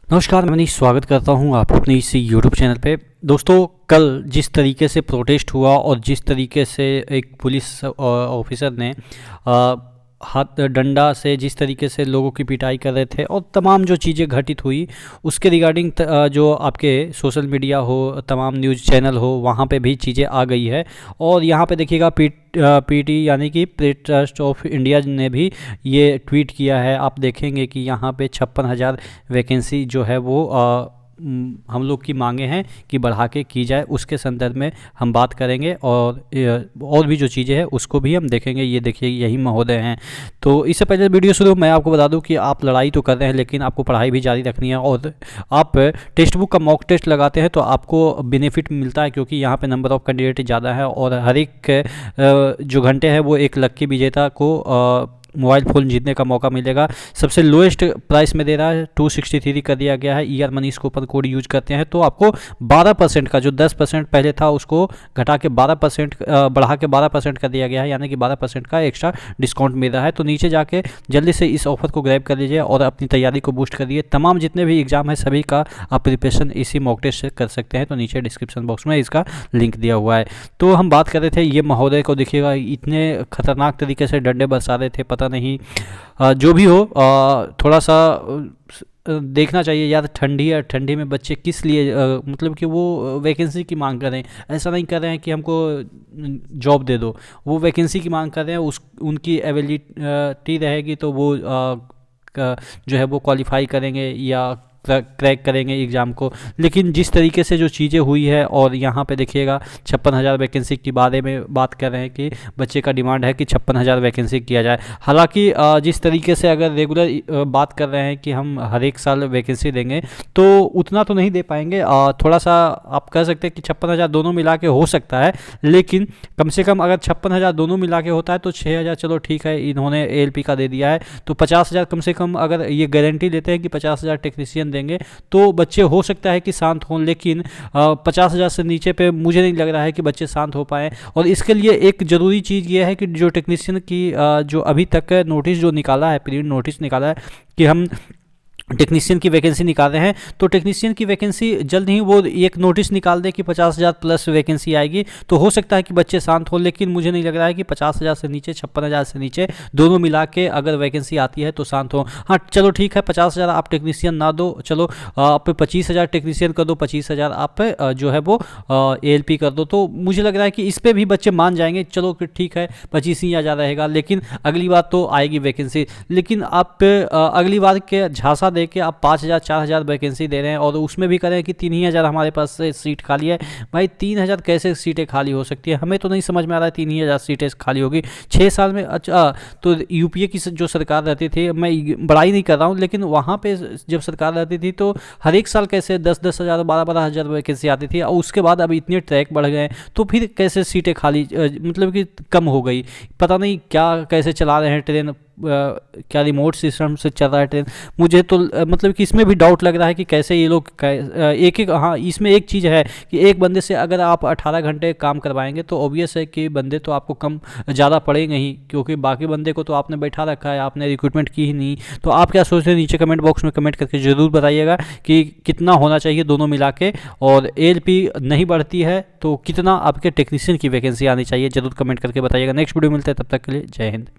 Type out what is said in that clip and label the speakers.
Speaker 1: नमस्कार, मैं मनीष स्वागत करता हूं आपको अपने इस यूट्यूब चैनल पे। दोस्तों, कल जिस तरीके से प्रोटेस्ट हुआ और जिस तरीके से एक पुलिस ऑफिसर ने हाथ डंडा से जिस तरीके से लोगों की पिटाई कर रहे थे और तमाम जो चीज़ें घटित हुई उसके रिगार्डिंग जो आपके सोशल मीडिया हो, तमाम न्यूज़ चैनल हो, वहाँ पे भी चीज़ें आ गई है। और यहाँ पे देखिएगा पीटी यानी कि प्रेस ट्रस्ट ऑफ इंडिया ने भी ये ट्वीट किया है। आप देखेंगे कि यहाँ पे 56,000 वैकेंसी जो है वो हम लोग की मांगे हैं कि बढ़ा के की जाए। उसके संदर्भ में हम बात करेंगे और भी जो चीज़ें हैं उसको भी हम देखेंगे। ये देखिए, यही महोदय हैं। तो इससे पहले वीडियो शुरू मैं आपको बता दूं कि आप लड़ाई तो कर रहे हैं लेकिन आपको पढ़ाई भी जारी रखनी है। और आप टेक्स्ट बुक का मॉक टेस्ट लगाते हैं तो आपको बेनिफिट मिलता है, क्योंकि यहाँ पर नंबर ऑफ़ कैंडिडेट ज़्यादा है और हर एक जो घंटे हैं वो एक लकी विजेता को मोबाइल फ़ोन जीतने का मौका मिलेगा। सबसे लोएस्ट प्राइस में दे रहा है, 263 कर दिया गया है। ईआर मनी इसके ऊपर कोड यूज करते हैं तो आपको 12% का, जो 10% पहले था उसको घटा के 12% बढ़ा के 12% कर दिया गया है, यानी कि 12% का एक्स्ट्रा डिस्काउंट मिल रहा है। तो नीचे जाके जल्दी से इस ऑफर को ग्रैब कर लीजिए और अपनी तैयारी को बूस्ट करिए। तमाम जितने भी एग्जाम है सभी का आप प्रिपरेशन इसी मॉक टेस्ट से कर सकते हैं। तो नीचे डिस्क्रिप्शन बॉक्स में इसका लिंक दिया हुआ है। तो हम बात कर रहे थे, ये महोदय को देखिएगा इतने खतरनाक तरीके से डंडे बरसा रहे थे, पता नहीं जो भी हो थोड़ा सा देखना चाहिए यार। ठंडी है, ठंडी में बच्चे किस लिए मतलब कि वो वैकेंसी की मांग कर रहे हैं। ऐसा नहीं कर रहे हैं कि हमको जॉब दे दो, वो वैकेंसी की मांग कर रहे हैं। उनकी एबिलिटी रहेगी तो वो जो है वो क्वालिफाई करेंगे या क्रैक करेंगे एग्ज़ाम को। लेकिन जिस तरीके से जो चीज़ें हुई है, और यहाँ पे देखिएगा 56,000 वैकेंसी के बारे में बात कर रहे हैं कि बच्चे का डिमांड है कि 56,000 वैकेंसी किया जाए। हालांकि जिस तरीके से अगर रेगुलर बात कर रहे हैं कि हम हर एक साल वैकेंसी देंगे तो उतना तो नहीं दे पाएंगे। थोड़ा सा आप कह सकते हैं कि 56,000 दोनों मिला के हो सकता है, लेकिन कम से कम अगर 56,000 दोनों मिला के होता है तो 6,000 चलो ठीक है, इन्होंने ALP का दे दिया है तो 50,000 कम से कम अगर ये गारंटी लेते हैं कि 50,000 टेक्नीशियन देंगे तो बच्चे हो सकता है कि शांत हों। लेकिन 50,000 से नीचे पे मुझे नहीं लग रहा है कि बच्चे शांत हो पाएँ। और इसके लिए एक ज़रूरी चीज़ ये है कि जो टेक्नीशियन की जो अभी तक नोटिस जो निकाला है, पीरियड नोटिस निकाला है कि हम टेक्नीशियन की वैकेंसी निकाल रहे हैं, तो टेक्नीशियन की वैकेंसी जल्द ही वो एक नोटिस निकाल दे कि 50,000 प्लस वैकेंसी आएगी। तो हो सकता है कि बच्चे शांत हो, लेकिन मुझे नहीं लग रहा है कि 50,000 से नीचे, 56,000 से नीचे दोनों मिला के अगर वैकेंसी आती है तो शांत हो। हाँ चलो ठीक है, 50,000 आप टेक्नीशियन ना दो, चलो आप 25,000 टेक्नीशियन कर दो, 25,000 आप जो है वो ALP कर दो। तो मुझे लग रहा है कि इस पर भी बच्चे मान जाएंगे, चलो ठीक है 25,000 रहेगा, लेकिन अगली बार तो आएगी वैकेंसी। लेकिन आप अगली बार के झांसा कि आप 5,000 4,000 वैकेंसी दे रहे हैं और उसमें भी करें कि 3,000 हमारे पास से सीट खाली है। भाई 3,000 कैसे सीटें खाली हो सकती है? हमें तो नहीं समझ में आ रहा है 3,000 सीटें खाली होगी 6 साल में। अच्छा, तो यूपीए की जो सरकार रहती थी, मैं बड़ाई नहीं कर रहा हूँ, लेकिन वहाँ पे जब सरकार रहती थी तो हर एक साल कैसे 10-10 हज़ार 12-12 हज़ार वैकेंसी आती थी, और उसके बाद अब इतने ट्रैक बढ़ गए तो फिर कैसे सीटें खाली मतलब कि कम हो गई? पता नहीं क्या कैसे चला रहे हैं ट्रेन, क्या रिमोट सिस्टम से चल रहा है ट्रेन? मुझे तो मतलब कि इसमें भी डाउट लग रहा है कि कैसे ये लोग एक हाँ, इसमें एक चीज़ है कि एक बंदे से अगर आप 18 घंटे काम करवाएंगे तो ऑब्वियस है कि बंदे तो आपको कम ज़्यादा पड़ेंगे ही, क्योंकि बाकी बंदे को तो आपने बैठा रखा है, आपने रिक्रूटमेंट की ही नहीं। तो आप क्या सोचते हैं? नीचे कमेंट बॉक्स में कमेंट करके ज़रूर बताइएगा कि कितना होना चाहिए दोनों मिला के, और ALP नहीं बढ़ती है तो कितना आपके टेक्नीशियन की वैकेंसी आनी चाहिए, ज़रूर कमेंट करके बताइएगा। नेक्स्ट वीडियो मिलते हैं, तब तक के लिए जय हिंद।